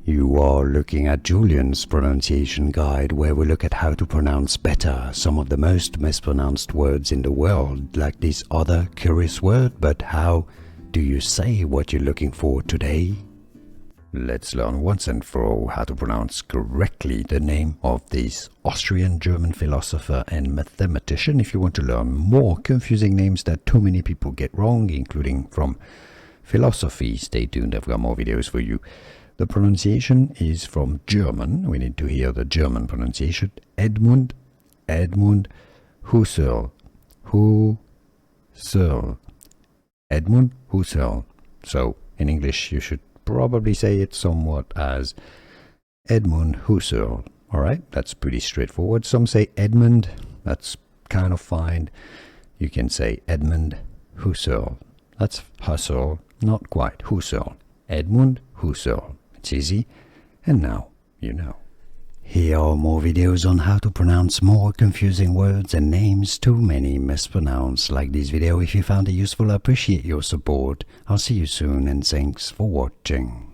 You are looking at Julian's pronunciation guide, where we look at how to pronounce better some of the most mispronounced words in the world, like this other curious word. But how do you say what you're looking for today? Let's learn once and for all how to pronounce correctly the name of this Austrian-German philosopher and mathematician. If you want to learn more confusing names that too many people get wrong, including from philosophy, stay tuned, I've got more videos for you. The pronunciation is from German. We need to hear the German pronunciation. Edmund Husserl. Husserl. Edmund Husserl. So, in English, you should probably say it somewhat as Edmund Husserl. Alright, that's pretty straightforward. Some say Edmund. That's kind of fine. You can say Edmund Husserl. That's Husserl, not quite Husserl. Edmund Husserl. It's easy, and now you know. Here are more videos on how to pronounce more confusing words and names too many mispronounced. Like this video if you found it useful. I appreciate your support. I'll see you soon, and thanks for watching.